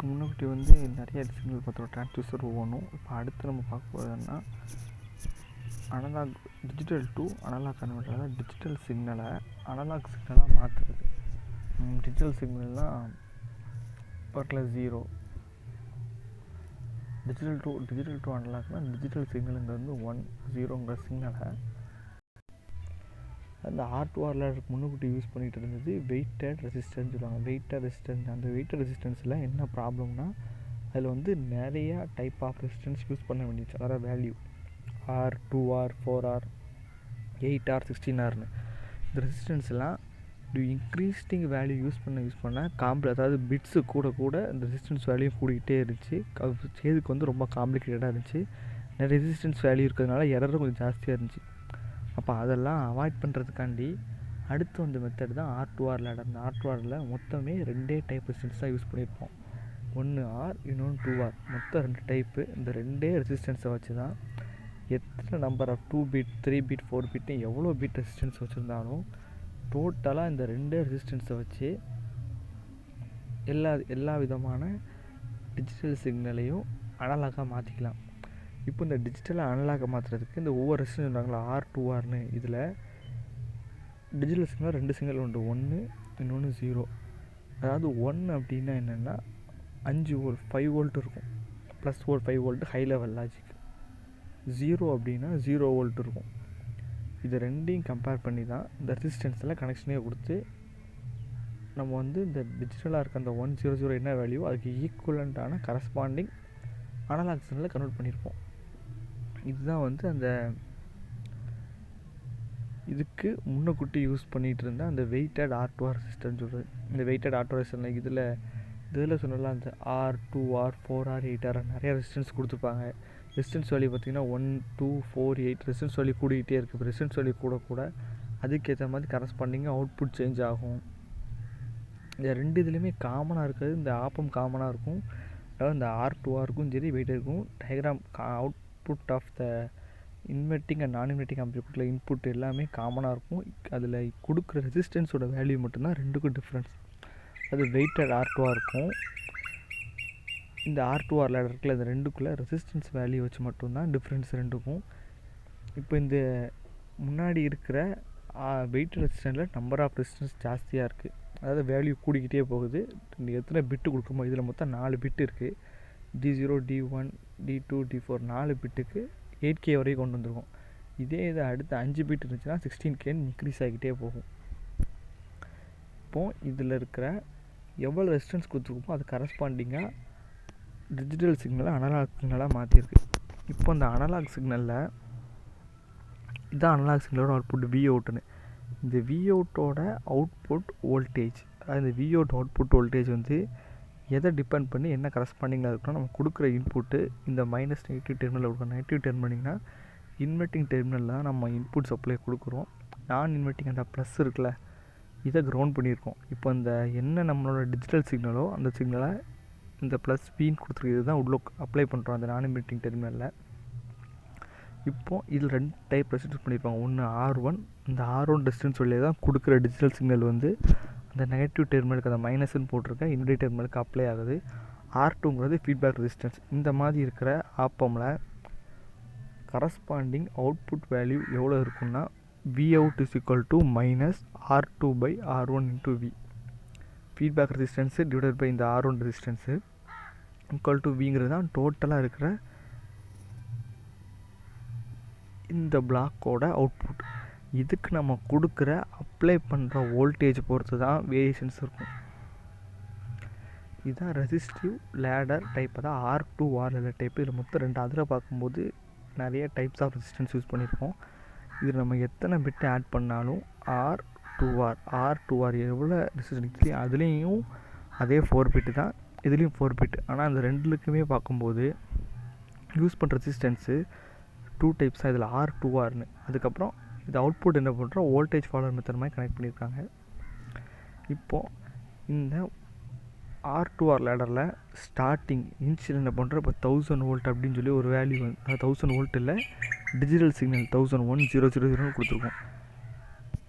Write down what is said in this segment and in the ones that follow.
முன்னாடி வந்து நிறைய சிக்னல் பார்த்தோம் டிரான்ஸ்டியூசர் ஒவ்வொன்றும். இப்போ அடுத்து நம்ம பார்க்க போகிறதுன்னா analogue digital to analogue converter. அதாவது டிஜிட்டல் சிக்னலை அனலாக் சிக்னலாக மாற்றுறது. டிஜிட்டல் சிக்னல்னால் பர்டிகுலர் 0, டிஜிட்டல் டு அனலாக்னால் டிஜிட்டல் சிக்னலுங்கிறது 1, 0ங்கிற சிக்னலை அந்த R2Rல முன்னுக்கூட்டி யூஸ் பண்ணிகிட்டு இருந்தது வெயிட்டட் ரெசிஸ்டன்ஸ் சொல்லுவாங்க. வெயிட்டட் ரெசிஸ்டன்ஸ், அந்த வெயிட்டட் ரெசிஸ்டன்ஸில் என்ன ப்ராப்ளம்னா அதில் வந்து நிறையா டைப் ஆஃப் ரெசிஸ்டன்ஸ் யூஸ் பண்ண வேண்டியது. அதாவது value R, 2R, 4R, 8R, 16Rன்னு இந்த ரெசிஸ்டன்ஸ்லாம் இன்க்ரீஸ்டிங் வேல்யூ யூஸ் பண்ண அதாவது பிட்ஸு கூட இந்த ரெசிஸ்டன்ஸ் வேல்யூ கூடிக்கிட்டே இருந்துச்சு. இதுக்கு வந்து ரொம்ப காம்ப்ளிகேட்டடாக இருந்துச்சு. நிறைய ரெசிஸ்டன்ஸ் வேல்யூ இருக்கிறதுனால எரரும் கொஞ்சம் ஜாஸ்தியாக இருந்துச்சு. அப்போ அதெல்லாம் அவாய்ட் பண்ணுறதுக்காண்டி அடுத்து வந்த மெத்தட் தான் R2R லேடர். இந்த R2Rல மொத்தமே 2 டைப் ரெசிஸ்டன்ஸ் தான் யூஸ் பண்ணியிருப்போம். ஒன்று R, இன்னொன்று 2R. மொத்தம் 2 டைப்பு. இந்த 2 ரெசிஸ்டன்ஸை வச்சு தான் எத்தனை நம்பர் ஆஃப் 2 பிட், 3 பிட், 4 பிட்னு எவ்வளோ பிட் ரெசிஸ்டன்ஸ் வச்சுருந்தாலும் டோட்டலாக இந்த 2 ரெசிஸ்டன்ஸை வச்சு எல்லா விதமான டிஜிட்டல் சிக்னலையும் அனலாகாக மாற்றிக்கலாம். இப்போ இந்த டிஜிட்டலாக அனலாக மாற்றுறதுக்கு இந்த ஒவ்வொரு ரெசிஸ்டன்ஸ் சொல்கிறாங்களா R2Rன்னு, இதில் டிஜிட்டல் சிக்னல் 2 சிக்னல் உண்டு. 1, இன்னொன்று 0. அதாவது 1 அப்படின்னா என்னென்னா 5 வோல்ட் 5 வோல்ட் இருக்கும், plus 5 volt high level logic. 0 அப்படின்னா 0 வோல்ட் இருக்கும். இது ரெண்டையும் கம்பேர் பண்ணி தான் இந்த ரெசிஸ்டன்ஸில் கனெக்ஷனே கொடுத்து நம்ம வந்து இந்த டிஜிட்டலாக இருக்க அந்த 100 என்ன வேல்யூ அதுக்கு ஈக்குவலண்ட்டான கரஸ்பாண்டிங் அனலாக் சிக்னலில் கன்வெர்ட் பண்ணியிருப்போம். இதுதான் வந்து அந்த இதுக்கு முன்னக்கூட்டி யூஸ் பண்ணிகிட்டு இருந்தால் அந்த வெயிட்டட் R2R ரெசிஸ்டன்ஸ் சொல்கிறது. இந்த வெயிட்டட் R2R ரெசிஸ்டன்ஸ் இதில் சொன்னலாம் அந்த R, 2R, 4R, 8R நிறையா ரெசிஸ்டன்ஸ் கொடுத்துருப்பாங்க. ரெசிஸ்டன்ஸ் வேல்யூ பார்த்திங்கன்னா 1, 2, 4, 8 ரெசிஸ்டன்ஸ் வேல்யூ கூடிக்கிட்டே இருக்குது. இப்போ ரெசிஸ்டன்ஸ் வேல்யூ கூட அதுக்கேற்ற மாதிரி கரஸ்பாண்டிங்காக அவுட்புட் சேஞ்ச் ஆகும். இந்த 2 இதுலேயுமே காமனாக இருக்கிறது இந்த ஆப்பம் காமனாக இருக்கும். அதாவது இந்த R2Rக்கும் சரி வெயிட்டருக்கும் diagram output of the inverting and non inverting ஆம்ப்ளிஃபையரில் இன்புட் எல்லாமே காமனாக இருக்கும். அதில் கொடுக்குற ரெசிஸ்டன்ஸோட வேல்யூ மட்டும்தான் 2க்கும் டிஃப்ரென்ஸ். அது வெயிட்டட் R2R இருக்கும். இந்த R2R லேடர் இருக்குல்ல, இந்த 2க்குள்ளே ரெசிஸ்டன்ஸ் வேல்யூ வச்சு மட்டும்தான் டிஃப்ரென்ஸ் 2க்கும். இப்போ இந்த முன்னாடி இருக்கிற வெயிட்டட் ரெசிஸ்டன்ஸில் நம்பர் ஆஃப் ரெசிஸ்டன்ஸ் ஜாஸ்தியாக இருக்குது. அதாவது வேல்யூ கூடிக்கிட்டே போகுது. எத்தனை பிட்டு கொடுக்குமோ இதில் மொத்தம் 4 பிட்டு இருக்குது. D0, D1, D2, D4 4 பிட்டுக்கு 8K வரைக்கும் கொண்டு வந்துருக்கும். இதே இது அடுத்து 5 பிட் இருந்துச்சுன்னா 16K இன்க்ரீஸ் ஆகிக்கிட்டே போகும். இப்போது இதில் இருக்கிற எவ்வளோ ரெசிஸ்டன்ஸ் கொடுத்துருக்கோமோ அது கரஸ்பாண்டிங்காக டிஜிட்டல் சிக்னலை அனலாக் சிக்னலாக மாற்றிருக்கு. இப்போ இந்த அனலாக் சிக்னலில் இதுதான் அனலாக் சிக்னலோட அவுட்புட் Voutன்னு. இந்த Voutோட அவுட்புட் வோல்டேஜ், அது இந்த Vout அவுட்புட் வோல்டேஜ் வந்து எதை டிபெண்ட் பண்ணி என்ன கரஸ்பாண்டிங்காக இருக்கணும், நம்ம கொடுக்குற இன்புட்டு இந்த மைனஸ் நெகட்டிவ் டெர்மினலில் கொடுக்குறோம். நெகட்டிவ் டெர்மினல்னா இன்வெர்ட்டிங் டெர்மினலில் தான் நம்ம இன்புட் சப்ளை கொடுக்குறோம். நான் இன்வெர்ட்டிங் அந்த ப்ளஸ் இருக்குல்ல, இதை கிரவுண்ட் பண்ணியிருக்கோம். இப்போ இந்த என்ன நம்மளோட டிஜிட்டல் சிக்னலோ அந்த சிக்னலை இந்த ப்ளஸ் பின்னு கொடுத்துருக்கு தான் உள்ள அப்ளை பண்ணுறோம் அந்த நான் இன்வெர்ட்டிங் டெர்மினலில். இப்போது இதில் 2 டைப் ரெசிஸ்டன்ஸ் பண்ணியிருப்பாங்க. ஒன்று R1, இந்த R1 ரெசிஸ்டன்ஸ் வழியாக தான் கொடுக்குற டிஜிட்டல் சிக்னல் வந்து அந்த நெகட்டிவ் டெர்மினலுக்கு அந்த மைனஸ்ன்னு போட்டிருக்கேன் இன்வெர்ட்டிங் டெர்மினலுக்கு அப்ளை ஆகுது. R2ங்கிறது ஃபீட்பேக் ரெசிஸ்டன்ஸ். இந்த மாதிரி இருக்கிற ஆப்பமில் கரஸ்பாண்டிங் அவுட்புட் வேல்யூ எவ்வளோ இருக்குன்னா Vout is equal to minus R2/R1 into V. Feedback resistance divided by இந்த R1 ரெசிஸ்டன்ஸு ஈக்குவல் டு Vங்கிறது தான் டோட்டலாக இருக்கிற இந்த பிளாக்கோட அவுட்புட். இதுக்கு நம்ம கொடுக்குற அப்ளை பண்ணுற வோல்டேஜ் பொறுத்து தான் வேரியேஷன்ஸ் இருக்கும். இதுதான் ரெசிஸ்டிவ் லேடர் டைப், அதான் R2R லேடர் டைப்பு. இதில் மொத்தம் 2 அதில் பார்க்கும்போது நிறைய டைப்ஸ் ஆஃப் ரெசிஸ்டன்ஸ் யூஸ் பண்ணியிருக்கோம். இதில் நம்ம எத்தனை பிட்டு ஆட் பண்ணாலும் R2R எவ்வளோ ரெசிஸ்டன்ஸ் அதுலேயும் அதே 4 பிட்டு தான், இதுலேயும் 4 பிட்டு. ஆனால் அந்த 2லுக்குமே பார்க்கும்போது யூஸ் பண்ணுற ரெசிஸ்டன்ஸு 2 டைப்ஸாக இதில் R2Rன்னு. அதுக்கப்புறம் இது அவுட்புட் என்ன பண்ணுறோம் வோல்டேஜ் ஃபாலோவர் மெத்தட் மாதிரி கனெக்ட் பண்ணியிருக்காங்க. இப்போது இந்த R2R லேடரில் ஸ்டார்டிங் இனிஷியல் என்ன பண்ணுறோம், இப்போ 1000 வோல்ட் அப்படின்னு சொல்லி ஒரு வேல்யூ வந்து 1000 வோல்ட் இல்லை டிஜிட்டல் சிக்னல் 1001,000 கொடுத்துருக்கோம்.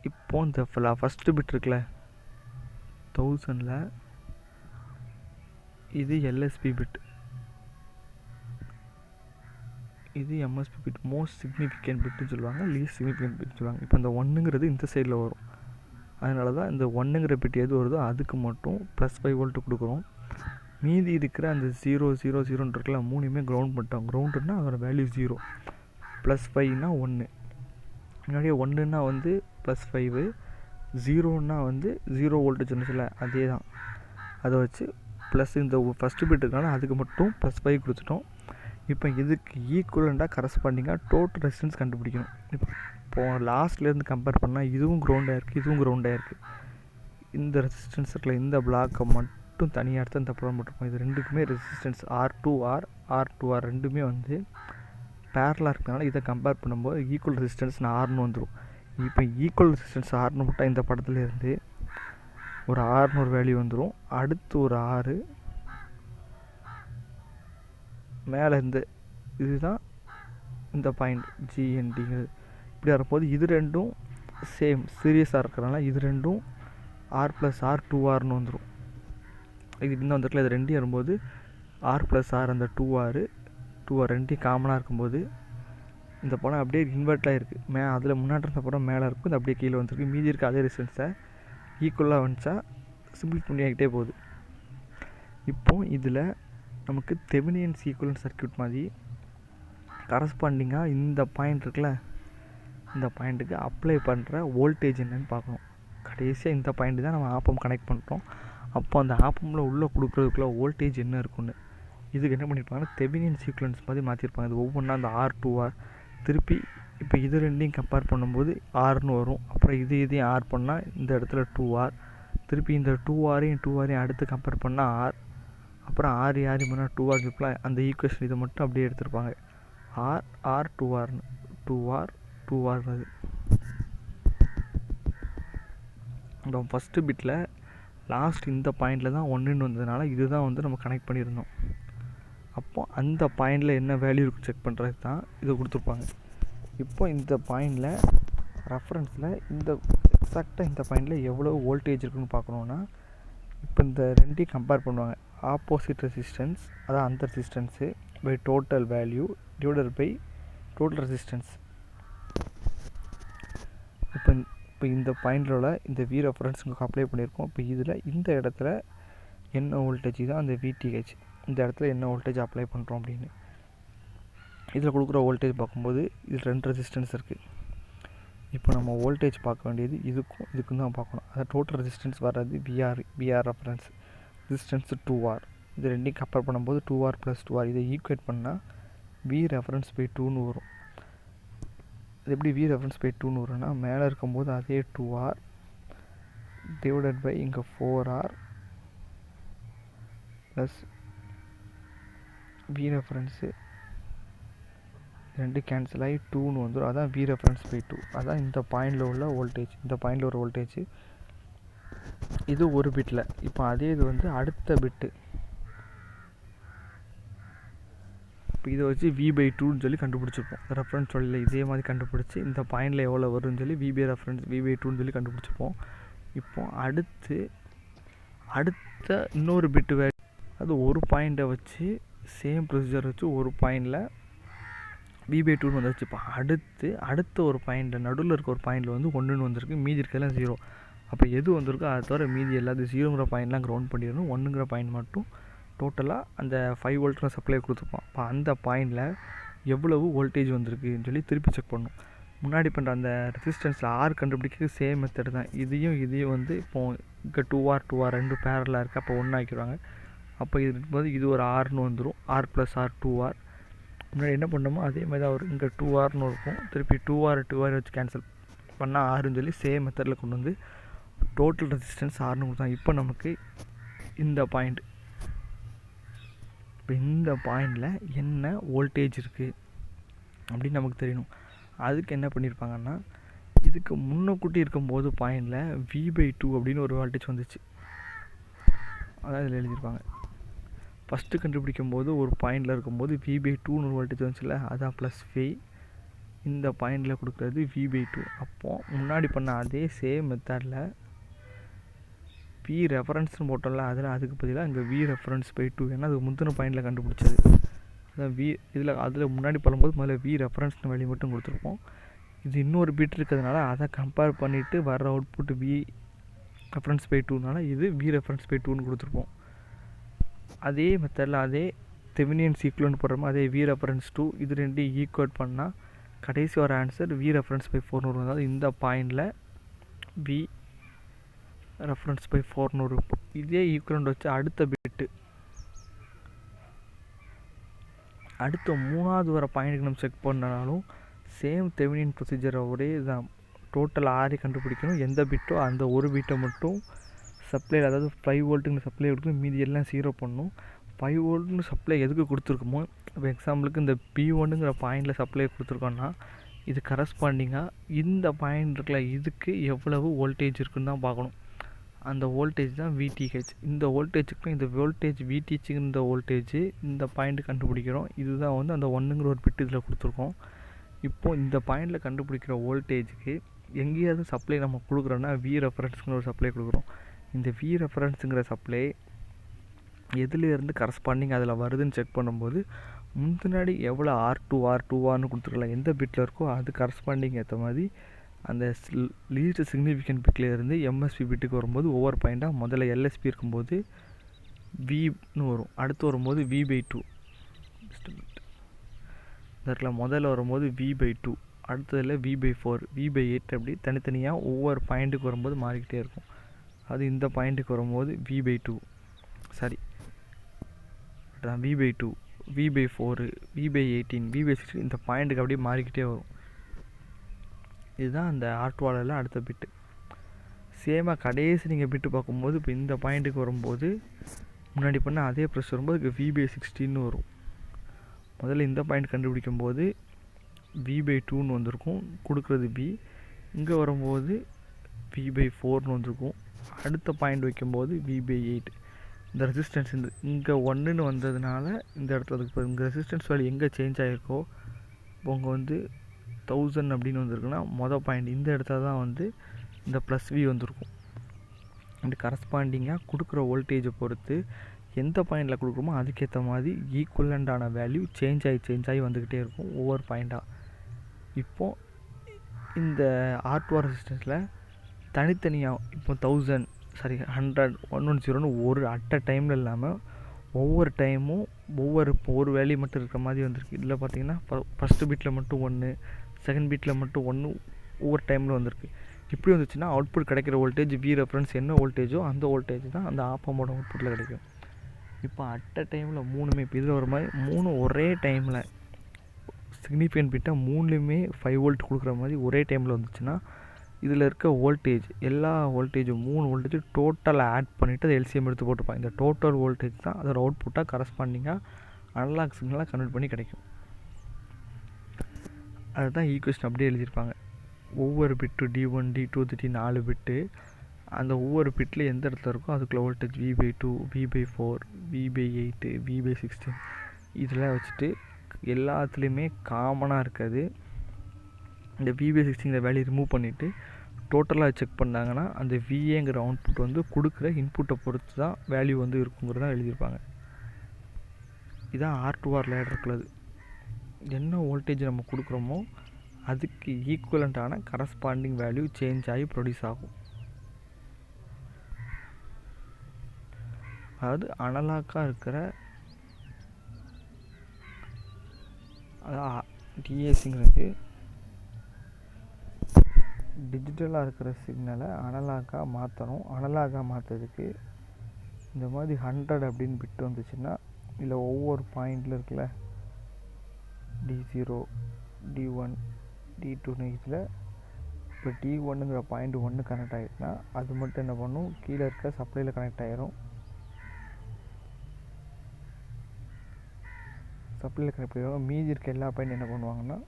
இப்போது இந்த ஃபஸ்ட்டு பிட் இருக்குல்ல 1000ல் இது எல்எஸ்பி பிட், இது எம்எஸ்பி பிட். மோஸ்ட் சிக்னிஃபிகண்ட் பிட்டுன்னு சொல்லுவாங்க, லீஸ்ட் சிக்னிஃபிகண்ட் பிட்னு சொல்லுவாங்க. இப்போ இந்த 1ங்கிறது இந்த சைடில் வரும். அதனால தான் இந்த 1ங்கிற பிட் எது வருதோ அதுக்கு மட்டும் +5 வோல்ட் கொடுக்குறோம். மீதி இருக்கிற அந்த 0 0 0 இருக்குல்ல, 3மே கிரவுண்ட் பண்ணிட்டோம். கிரவுண்டுன்னா அதோட வேல்யூ 0, +5னா 1. முன்னாடியே 1ன்னா வந்து +5, 0ன்னா வந்து 0 வோல்டேஜ் இருந்துச்சுல அதே தான். அதை வச்சு ப்ளஸ் இந்த ஃபஸ்ட்டு பிட் இருக்கனால அதுக்கு மட்டும் +5 கொடுத்துட்டோம். இப்போ இதுக்கு ஈக்குவலண்ட்டாக கரஸ்பாண்டிங்காக டோட்டல் ரெசிஸ்டன்ஸ் கண்டுபிடிக்கணும். இப்போது லாஸ்ட்லேருந்து கம்பேர் பண்ணால் இதுவும் கிரவுண்டாக இருக்குது, இதுவும் கிரவுண்டாக இருக்குது. இந்த ரெசிஸ்டன்ஸ் இருக்குல்ல, இந்த பிளாக்கை மட்டும் தனியாக எடுத்து இந்த ப்ராப்ளம் போட்டிருப்போம். இது ரெண்டுக்குமே ரெசிஸ்டன்ஸ் R2R, R2R ரெண்டுமே வந்து பேரலாக இருக்கிறனால இதை கம்பேர் பண்ணும்போது ஈக்குவல் ரெசிஸ்டன்ஸ் Rன்னு வந்துடும். இப்போ ஈக்குவல் ரெசிஸ்டன்ஸ் Rன்னு மட்டும் இந்த படத்துல இருந்து ஒரு Rன்னு ஒரு வேல்யூ வந்துடும். அடுத்து ஒரு R மேலே இந்த இதுதான் இந்த பாயிண்ட் GNDங்கிறது. இப்படி வரப்போது இது ரெண்டும் சேம் சீரியஸாக இருக்கிறனால இது ரெண்டும் R+R 2Rன்னு வந்துடும். இது இன்னும் வந்துருக்கல, இது ரெண்டையும் வரும்போது R+R அந்த 2R ரெண்டையும் காமனாக இருக்கும்போது இந்த படம் அப்படியே இன்வெர்ட்டாக இருக்குது. அதில் முன்னாடி இருந்த படம் மேலே இருக்கும், இது அப்படியே கீழே வந்துருக்கு. மீதி இருக்க அதே ரெசிஸ்டன்ஸை ஈக்குவலாக வந்துச்சா சிம்பிள் பண்ணியாகிட்டே போகுது. இப்போது இதில் நமக்கு தெவெனின்ஸ் ஈக்குவலன்ட் சர்க்யூட் மாதிரி கரஸ்பாண்டிங்காக இந்த பாயிண்ட் இருக்குல்ல, இந்த பாயிண்ட்டுக்கு அப்ளை பண்ணுற வோல்டேஜ் என்னன்னு பார்க்கணும். கடைசியாக இந்த பாயிண்ட் தான் நம்ம ஆப்பம் கனெக்ட் பண்ணுறோம். அப்போ அந்த ஆப்பமில் உள்ளே கொடுக்குறதுக்குள்ள வோல்டேஜ் என்ன இருக்குன்னு இதுக்கு என்ன பண்ணியிருப்பாங்கன்னா தெவெனின்ஸ் ஈக்குவலன்ஸ் மாதிரி மாற்றிருப்பாங்க. இது ஒவ்வொன்றா அந்த R2R திருப்பி இப்போ இது ரெண்டையும் கம்பேர் பண்ணும்போது Rன்னு வரும். அப்புறம் இதையும் R பண்ணால் இந்த இடத்துல 2R, திருப்பி இந்த 2Rரையும் அடுத்து கம்பேர் பண்ணால் R, அப்புறம் R பண்ணால் 2R இருக்கலாம். அந்த ஈக்குவேஷன் இதை மட்டும் அப்படியே எடுத்திருப்பாங்க. R 2Rன்னு 2R அது. இந்த ஃபஸ்ட்டு பிட்டில் லாஸ்ட் இந்த பாயிண்டில் தான் 1ன்னு வந்ததுனால இதுதான் வந்து நம்ம கனெக்ட் பண்ணியிருந்தோம். அப்போ அந்த பாயிண்டில் என்ன வேல்யூ இருக்குது செக் பண்ணுறதுக்கு தான் இதை கொடுத்துருப்பாங்க. இப்போ இந்த பாயிண்டில் ரெஃபரன்ஸில் இந்த எக்ஸாக்டாக இந்த பாயிண்டில் எவ்வளோ வோல்டேஜ் இருக்குன்னு பார்க்கணுன்னா இப்போ இந்த ரெண்டையும் கம்பேர் பண்ணுவாங்க. ஆப்போசிட் ரெசிஸ்டன்ஸ் அதான் அந்த resistance by total value divided by total resistance. இப்போ இந்த பாயிண்டில் இந்த V ரெஃபரன்ஸ் உங்களுக்கு அப்ளை பண்ணியிருக்கோம். இப்போ இதில் இந்த இடத்துல என்ன வோல்டேஜ் தான் அந்த VTH, இந்த இடத்துல என்ன வோல்டேஜ் அப்ளை பண்ணுறோம் அப்படின்னு இதில் கொடுக்குற வோல்டேஜ் பார்க்கும்போது இதில் 2 ரெசிஸ்டன்ஸ் இருக்குது. இப்போ நம்ம வோல்டேஜ் பார்க்க வேண்டியது இதுக்கும் தான் பார்க்கணும். அதாவது டோட்டல் ரெசிஸ்டன்ஸ் வர்றது VR ரெஃபரன்ஸ் ரெசிஸ்டன்ஸ் 2R. இது ரெண்டையும் கம்பேர் பண்ணும்போது 2R + 2R இதை ஈக்குவேட் பண்ணால் V ரெஃபரன்ஸ் பை 2ன்னு வரும். அது எப்படி V ரெஃபரன்ஸ் பை 2ன்னு வரும்னா மேலே இருக்கும்போது அதே 2R டிவைடட் பை இங்கே 4R ப்ளஸ் V ரெஃபரன்ஸு ரெண்டு கேன்சல் ஆகி 2ன்னு வந்துடும். அதான் V ரெஃபரன்ஸ் பை 2. அதான் இந்த பாயிண்டில் உள்ள வோல்டேஜ், இந்த பாயிண்டில் ஒரு வோல்டேஜ். இது ஒரு பிட்டில். இப்போ அதே இது வந்து அடுத்த பிட்டு. இப்போ இதை வச்சு V/2ன்னு சொல்லி கண்டுபிடிச்சிருப்போம். ரெஃபரன்ஸ் சொல்லியில் இதே மாதிரி கண்டுபிடிச்சி இந்த பாயிண்டில் எவ்வளோ வரும்னு சொல்லி V/ரெஃபரன்ஸ் V/2ன்னு சொல்லி கண்டுபிடிச்சிப்போம். இப்போ அடுத்த இன்னொரு பிட்டு வேல்யூ அது ஒரு பாயிண்ட்டை வச்சு சேம் ப்ரொசீஜர் வச்சு ஒரு பாயிண்டில் V/2ன்னு வந்துருச்சு. இப்போ அடுத்த ஒரு பாயிண்டில் நடுவில் இருக்க ஒரு பாயிண்டில் வந்து 1ன்னு வந்திருக்கு, மீதி இருக்கிறதுலாம் 0. அப்போ எது வந்திருக்கோ அதை தவிர மீதி எல்லாத்தையும் 0ங்கிற பாயிண்ட்லாம் கிரவுண்ட் பண்ணிடணும். 1ங்கிற பாயிண்ட் மட்டும் டோட்டலாக அந்த 5 வோல்ட் சப்ளை கொடுத்துருப்போம். அப்போ அந்த பாயிண்டில் எவ்வளவு வோல்டேஜ் வந்திருக்குன்னு சொல்லி திருப்பி செக் பண்ணணும். முன்னாடி பண்ணுற அந்த ரெசிஸ்டன்ஸில் R கண்டுபிடிக்கிறது சேம் மெத்தட் தான். இதையும் வந்து இப்போது இங்கே 2R ரெண்டு பேரலாக இருக்குது. அப்போ 1 ஆக்கிடுவாங்க. அப்போ இது இருக்கும்போது இது ஒரு Rன்னு வந்துடும். R+R 2R. முன்னாடி என்ன பண்ணோமோ அதே மாதிரி தான் வரும். இங்கே 2Rன்னு இருக்கும். திருப்பி 2R வச்சு கேன்சல் பண்ணால் Rன்னு சொல்லி சேம் மெத்தடில் கொண்டு வந்து டோட்டல் ரெசிஸ்டன்ஸ் Rன்னு கொடுத்தாங்க. இப்போ நமக்கு இந்த பாயிண்ட், இப்போ இந்த பாயிண்டில் என்ன வோல்டேஜ் இருக்குது அப்படின்னு நமக்கு தெரியணும். அதுக்கு என்ன பண்ணியிருப்பாங்கன்னா இதுக்கு முன்னக்கூட்டி இருக்கும்போது பாயிண்டில் V/2 அப்படின்னு ஒரு வோல்டேஜ் வந்துச்சு. அதான் இதில் எழுதியிருப்பாங்க. ஃபஸ்ட்டு கண்டுபிடிக்கும் போது ஒரு பாயிண்டில் இருக்கும்போது V/2ன்னு ஒரு வோல்டேஜ் வந்துச்சுல, அதான் +V. இந்த பாயிண்டில் கொடுக்குறது V/2. அப்போது முன்னாடி பண்ண அதே சேம் மெத்தடில் வி ரெஃபரன்ஸ்னு போட்டோம்ல அதில் அதுக்கு பதிலாக இங்கே வி ரெஃபரன்ஸ் பை 2 ஏன்னா அது முந்தின பாயிண்டில் கண்டுபிடிச்சது. அதான் அதில் முன்னாடி பண்ணும்போது முதல்ல வி ரெஃபரன்ஸ்னு வேல்யூ மட்டும் கொடுத்துருப்போம். இது இன்னொரு பிட் இருக்கிறதுனால அதை கம்பேர் பண்ணிவிட்டு வர அவுட்புட் வி ரெஃபரன்ஸ் பை 2னால இது வி ரெஃபரன்ஸ் பை 2ன்னு கொடுத்துருப்போம். அதே மெத்தடில் அதே தெவினியன்ஸ் ஈக்குவல்னு போடுறோமோ அதே வி ரெஃபரன்ஸ் 2 இது ரெண்டையும் ஈக்குவல் பண்ணால் கடைசி வர ஆன்சர் வி ரெஃபரன்ஸ் பை 4 வரும். அதாவது இந்த பாயிண்டில் வி ரெஃபரன்ஸ் பை 4 இருக்கும். இதே ஈக்குவலண்ட் வச்சு அடுத்த பிட்டு அடுத்த 3வது வர பாயிண்ட்டுக்கு நம்ம செக் பண்ணாலும் சேம் தெவினியன் ப்ரொசீஜரை ஒரே தான். டோட்டல் 6 கண்டுபிடிக்கணும். எந்த பிட்டோ அந்த ஒரு பிட்டை மட்டும் சப்ளை, அதாவது 5 வோல்ட்டுங்க சப்ளை கொடுக்கணும், மீதி எல்லாம் 0 பண்ணணும். 5 வோல்ட்னு சப்ளை எதுக்கு கொடுத்துருக்கோமோ, இப்போ எக்ஸாம்பிளுக்கு இந்த P1ங்கிற பாயிண்டில் சப்ளை கொடுத்துருக்கோன்னா இது கரஸ்பாண்டிங்காக இந்த பாயிண்ட் இருக்குல்ல இதுக்கு எவ்வளவு வோல்டேஜ் இருக்குன்னு தான் பார்க்கணும். அந்த வோல்டேஜ் தான் VTH. இந்த வோல்டேஜுக்கும் இந்த வோல்டேஜ் VTHங்கிற இந்த வோல்டேஜ் இந்த பாயிண்ட் கண்டுபிடிக்கிறோம். இதுதான் வந்து அந்த 1ங்கிற ஒரு பிட்டு இதில் கொடுத்துருக்கோம். இப்போது இந்த பாயிண்டில் கண்டுபிடிக்கிற வோல்டேஜுக்கு எங்கேயாவது சப்ளை நம்ம கொடுக்குறோன்னா வி ரெஃபரன்ஸுங்கிற ஒரு சப்ளை கொடுக்குறோம். இந்த வி ரெஃபரன்ஸுங்கிற சப்ளை எதுலேருந்து கரஸ்பாண்டிங் அதில் வருதுன்னு செக் பண்ணும்போது முன்னாடி எவ்வளோ R2Rன்னு கொடுத்துருக்கலாம் எந்த பிட்டில் இருக்கோ அது கரஸ்பாண்டிங் ஏற்ற மாதிரி அந்த லீஸ்ட் சிக்னிஃபிகன்ட் பிட்லேருந்து MSB பிட்டுக்கு வரும்போது ஒவ்வொரு பாயிண்ட்டாக முதல்ல LSB இருக்கும்போது Vன்னு வரும், அடுத்து வரும்போது V/2 இதில் முதல்ல வரும்போது V/2, அடுத்ததில் V/4, V/8 அப்படி தனித்தனியாக ஒவ்வொரு பாயிண்ட்டுக்கு வரும்போது மாறிக்கிட்டே இருக்கும். அது இந்த பாயிண்ட்டுக்கு வரும்போது V/2 sorry V/2, V/4, V/18, V/16 இந்த பாயிண்ட்டுக்கு அப்படியே மாறிக்கிட்டே வரும். இதுதான் அந்த R2 அடுத்த பிட்டு. சேமாக கடைசி நீங்கள் பிட்டு பார்க்கும்போது இப்போ இந்த பாயிண்ட்டுக்கு வரும்போது முன்னாடி பண்ண அதே ப்ரெஸ் வரும்போது இங்கே V/16 வரும். முதல்ல இந்த பாயிண்ட் கண்டுபிடிக்கும் போது V/2ன்னு வந்திருக்கும், கொடுக்குறது V. இங்கே வரும்போது V/4ன்னு வந்திருக்கும், அடுத்த பாயிண்ட் வைக்கும்போது V/8. இந்த ரெசிஸ்டன்ஸ் இங்கே 1ன்னு வந்ததுனால இந்த இடத்துல அதுக்கு இங்கே ரெசிஸ்டன்ஸ் வேல்யூ எங்கே சேஞ்ச் ஆகிருக்கோ இப்போ உங்கள் வந்து 1000 அப்படின்னு வந்திருக்குன்னா மொதல் பாயிண்ட் இந்த இடத்துல தான் வந்து இந்த +V வந்திருக்கும். அப்படி கரஸ்பாண்டிங்காக கொடுக்குற வோல்டேஜை பொறுத்து எந்த பாயிண்டில் கொடுக்குறோமோ அதுக்கேற்ற மாதிரி ஈக்குவலண்டான வேல்யூ சேஞ்ச் ஆகி வந்துக்கிட்டே இருக்கும் ஒவ்வொரு பாயிண்ட்டாக. இப்போது இந்த R2 ரெசிஸ்டன்ஸில் தனித்தனியாக இப்போ 1000 சாரி 100 110ன்னு ஒரு அட் அ டைமில் இல்லாமல் ஒவ்வொரு டைமும் ஒரு வேல்யூ மட்டும் இருக்கிற மாதிரி வந்திருக்கு. இதில் பார்த்தீங்கன்னா ஃபஸ்ட்டு பீட்டில் மட்டும் 1, செகண்ட் பீட்டில் மட்டும் 1 ஒவ்வொரு டைமில் வந்திருக்கு. இப்படி வந்துச்சுன்னா அவுட்புட் கிடைக்கிற வோல்டேஜ் V ரெஃபரன்ஸ் என்ன வோல்டேஜோ அந்த வோல்டேஜ் தான் அந்த ஆப்பமோட அவுட்புட்டில் கிடைக்கும். இப்போ அட் அ டைமில் மூணுமே இப்போ இதில் ஒரு மாதிரி 3 ஒரே டைமில் சிக்னிஃபிகன்ட் பிட்டாக 3லேயுமே 5 வோல்ட் கொடுக்குற மாதிரி ஒரே டைமில் வந்துச்சுன்னா இதில் இருக்க வோல்டேஜ் எல்லா வோல்டேஜும் 3 வோல்டேஜ் டோட்டலாக ஆட் பண்ணிவிட்டு அதை LCM எடுத்து போட்டுப்பாங்க. இந்த டோட்டல் வோல்டேஜ் தான் அதோட அவுட்புட்டாக கரஸ்பாண்டிங்காக அனலாக் சிக்னலாக கன்வெர்ட் பண்ணி கிடைக்கும். அதுதான் ஈக்குவேஷன் அப்படியே எழுதியிருப்பாங்க. ஒவ்வொரு பிட்டு D1, D2, D3 4 பிட்டு அந்த ஒவ்வொரு பிட்டில் எந்த இடத்துல இருக்கோ அதுக்குள்ள voltage V/2, V/4, V/8, V/16 இதெல்லாம் வச்சுட்டு எல்லாத்துலேயுமே காமனாக இருக்காது இந்த V/16 வேல்யூ ரிமூவ் பண்ணிவிட்டு டோட்டலாக செக் பண்ணாங்கன்னா அந்த VAங்கிற அவுட்புட் வந்து கொடுக்குற இன்புட்டை பொறுத்து தான் வேல்யூ வந்து இருக்குங்கிறதான் எழுதியிருப்பாங்க. இதுதான் R2R லேடர் இருக்கிறது. என்ன வோல்டேஜ் நம்ம கொடுக்குறோமோ அதுக்கு ஈக்குவலண்ட்டான கரஸ்பாண்டிங் வேல்யூ சேஞ்ச் ஆகி ப்ரொடியூஸ் ஆகும். அதாவது அனலாக்காக இருக்கிற அதாவது DACங்கிறது டிஜிட்டலாக இருக்கிற சிக்னலை அனலாக்காக மாற்றணும். அனலாக்காக மாற்றுறதுக்கு இந்த மாதிரி 100 அப்படின்னு பிட்டு வந்துச்சுன்னா இதில் ஒவ்வொரு பாயிண்டில் இருக்குல்ல D0, D1, D2 இதில் இப்போ D1ங்கிற பாயிண்ட் 1 கனெக்ட் ஆகிடுச்சுன்னா அது மட்டும் என்ன பண்ணும் கீழே இருக்க சப்ளையில் கனெக்ட் ஆகிரும். சப்ளையில் கனெக்ட் பண்ணிடுவாங்க. மீதி இருக்க எல்லா பாயிண்ட் என்ன பண்ணுவாங்கன்னா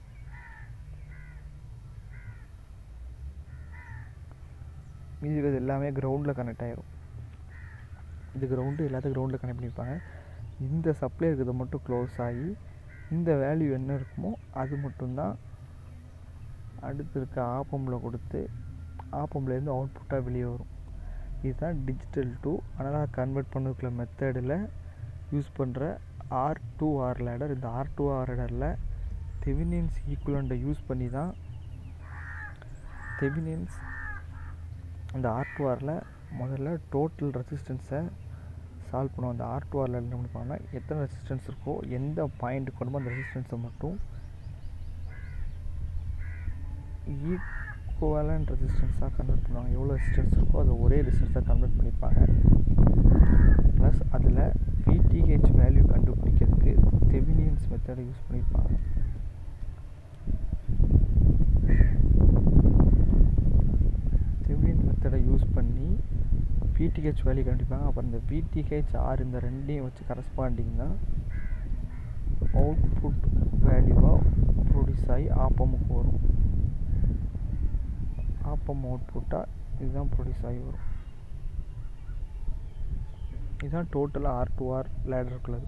மீதி இருக்கிறது எல்லாமே கிரவுண்டில் கனெக்ட் ஆகிரும். இது கிரவுண்டு எல்லாத்தையும் கிரவுண்டில் கனெக்ட் பண்ணியிருப்பாங்க. இந்த சப்ளை இருக்கிறது மட்டும் க்ளோஸ் ஆகி இந்த வேல்யூ என்ன இருக்குமோ அது மட்டும்தான் அடுத்து இருக்க ஆப்பம்பில் கொடுத்து ஆப்பம்லேருந்து அவுட்புட்டாக வெளியே வரும். இதுதான் டிஜிட்டல் டு அனலாக் கன்வெர்ட் பண்ணதுக்குள்ள மெத்தடில் யூஸ் பண்ணுற R2R லேடர். இந்த R2R லேடரில் தெவினியன்ஸ் ஈக்குவலண்ட்டை யூஸ் பண்ணி தான் தெவினியன்ஸ் அந்த R2Rல முதல்ல டோட்டல் ரெசிஸ்டன்ஸை சால்வ் பண்ணுவோம். அந்த R2Rல என்ன பண்ணிப்பாங்கன்னா எத்தனை ரெசிஸ்டன்ஸ் இருக்கோ எந்த பாயிண்ட் கொண்டு அந்த ரெசிஸ்டன்ஸை மட்டும் ஈக்குவலண்ட் ரெசிஸ்டன்ஸாக கன்வெர்ட் பண்ணுவாங்க. எவ்வளோ ரெசிஸ்டன்ஸ் இருக்கோ அதை ஒரே ரெசிஸ்டன்ஸாக கன்வெர்ட் பண்ணிப்பாங்க. ப்ளஸ் அதில் VTH வேல்யூ கண்டுபிடிக்கிறதுக்கு தெவினியன்ஸ் மெத்தடை யூஸ் பண்ணியிருப்பாங்க. தெவினியன் மெத்தடை யூஸ் பண்ணி VTH வேல்யூ கண்டுபிடிப்பாங்க. அப்புறம் இந்த VTH R இந்த ரெண்டையும் வச்சு கரஸ்பாண்டிங் தான் அவுட்புட் வேல்யூவாக ப்ரொடியூஸ் ஆகி ஆப்பமுக்கு வரும். ஆப்பம் அவுட்புட்டாக இதுதான் ப்ரொடியூஸ் ஆகி வரும். இதுதான் டோட்டலாக R2R லேடர் இருக்குள்ளது.